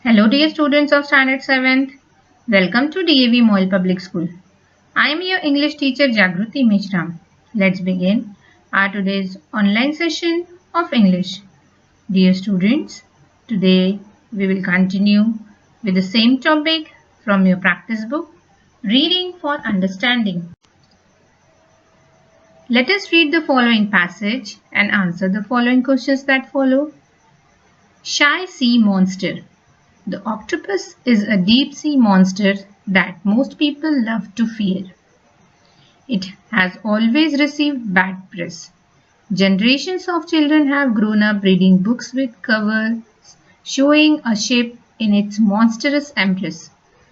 Hello dear students of Standard 7th. Welcome to DAV Moil Public School. I am your English teacher Jagruti Mishram. Let's begin our today's online session of English. Dear students, today we will continue with the same topic from your practice book, Reading for Understanding. Let us read the following passage and answer the following questions that follow. Shy sea monster. The octopus is a deep-sea monster that most people love to fear. It has always received bad press. Generations of children have grown up reading books with covers showing a ship in its monstrous embrace.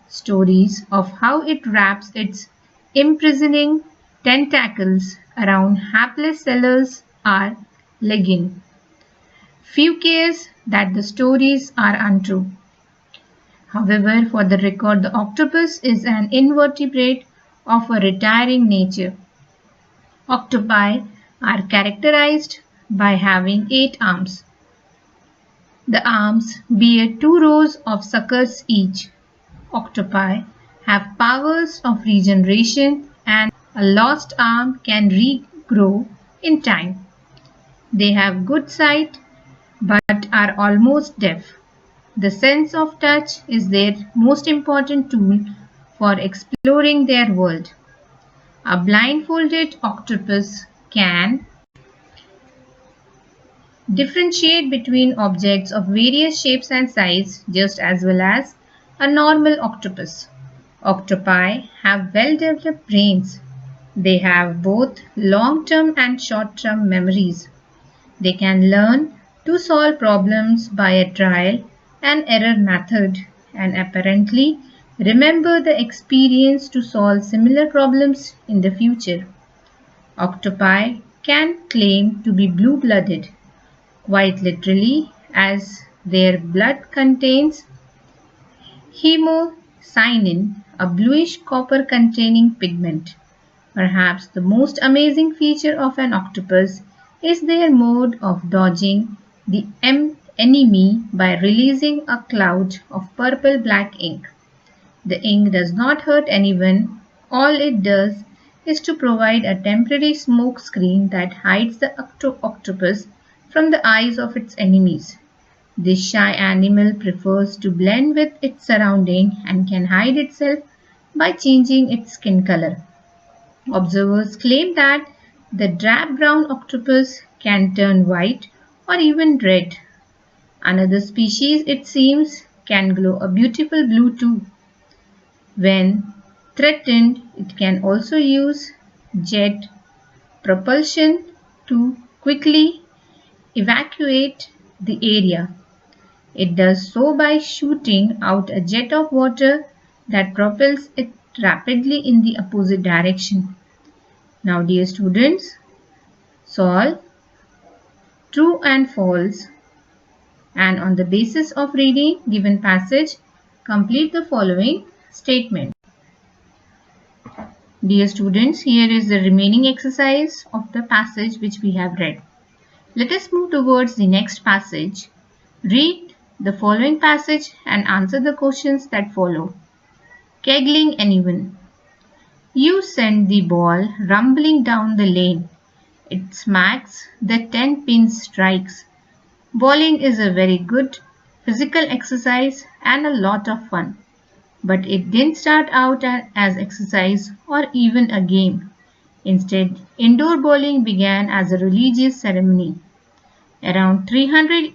Stories of how it wraps its imprisoning tentacles around hapless sailors are legend. Few cares that the stories are untrue. However, for the record, the octopus is an invertebrate of a retiring nature. Octopi are characterized by having 8 arms. The arms bear 2 rows of suckers each. Octopi have powers of regeneration and a lost arm can regrow in time. They have good sight but are almost deaf. The sense of touch is their most important tool for exploring their world. A blindfolded octopus can differentiate between objects of various shapes and sizes just as well as a normal octopus. Octopi have well-developed brains. They have both long-term and short-term memories. They can learn to solve problems by a trial and error method and apparently remember the experience to solve similar problems in the future. Octopi can claim to be blue-blooded, quite literally, as their blood contains hemocyanin, a bluish copper-containing pigment. Perhaps the most amazing feature of an octopus is their mode of dodging the enemy by releasing a cloud of purple-black ink. The ink does not hurt anyone. All it does is to provide a temporary smoke screen that hides the octopus from the eyes of its enemies. This shy animal prefers to blend with its surrounding and can hide itself by changing its skin color. Observers claim that the drab brown octopus can turn white or even red. Another species, it seems, can glow a beautiful blue too. When threatened, it can also use jet propulsion to quickly evacuate the area. It does so by shooting out a jet of water that propels it rapidly in the opposite direction. Now, dear students, solve true and false, and on the basis of reading given passage, complete the following statement. Dear students, here is the remaining exercise of the passage which we have read. Let us move towards the next passage. Read the following passage and answer the questions that follow. Kegling anyone. You send the ball rumbling down the lane. It smacks, the 10-pin strikes. Bowling is a very good physical exercise and a lot of fun. But it didn't start out as exercise or even a game. Instead, indoor bowling began as a religious ceremony. Around 300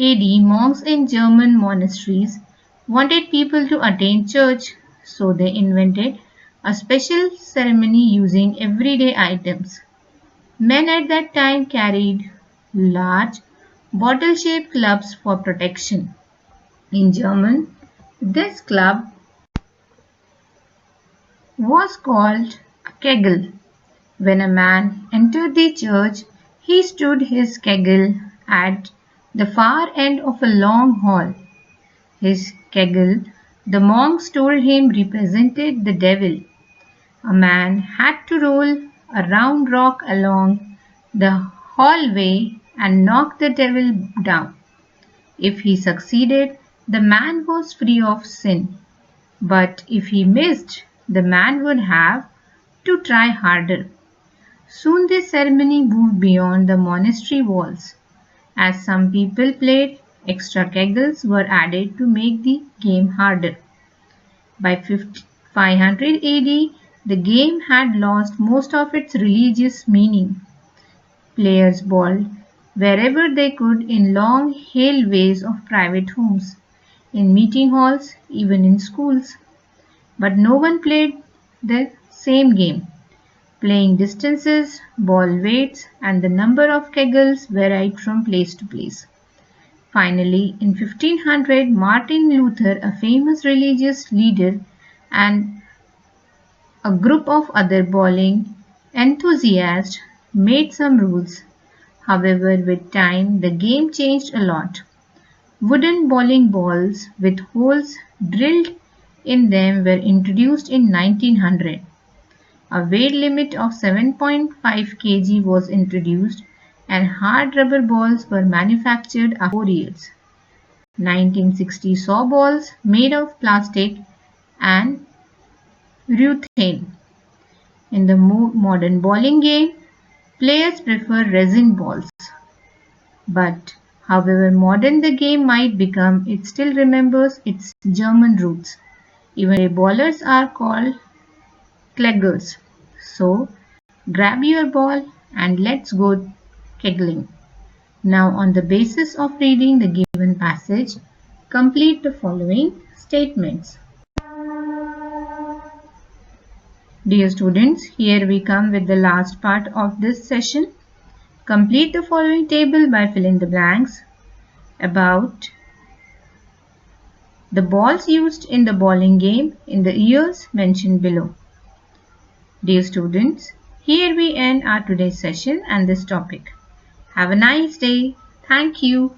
AD, monks in German monasteries wanted people to attend church, so they invented a special ceremony using everyday items. Men at that time carried large bottle-shaped clubs for protection. In German, this club was called a kegel. When a man entered the church, he stood his kegel at the far end of a long hall. His kegel, the monks told him, represented the devil. A man had to roll a round rock along the hallway and knock the devil down. If he succeeded, the man was free of sin. But if he missed, the man would have to try harder. Soon this ceremony moved beyond the monastery walls. As some people played, extra kegels were added to make the game harder. By 500 AD, the game had lost most of its religious meaning. Players bowled wherever they could in long hallways of private homes, in meeting halls, even in schools. But no one played the same game. Playing distances, ball weights, and the number of kegels varied from place to place. Finally, in 1500, Martin Luther, a famous religious leader, and a group of other bowling enthusiasts made some rules. However, with time, the game changed a lot. Wooden bowling balls with holes drilled in them were introduced in 1900. A weight limit of 7.5 kg was introduced and hard rubber balls were manufactured after 4 years. 1960 saw balls made of plastic and urethane. In the modern bowling game, players prefer resin balls. But however modern the game might become, it still remembers its German roots. Even today, bowlers are called Kleggers. So, grab your ball and let's go kegling. Now, on the basis of reading the given passage, complete the following statements. Dear students, here we come with the last part of this session. Complete the following table by filling the blanks about the balls used in the bowling game in the years mentioned below. Dear students, here we end our today's session and this topic. Have a nice day. Thank you.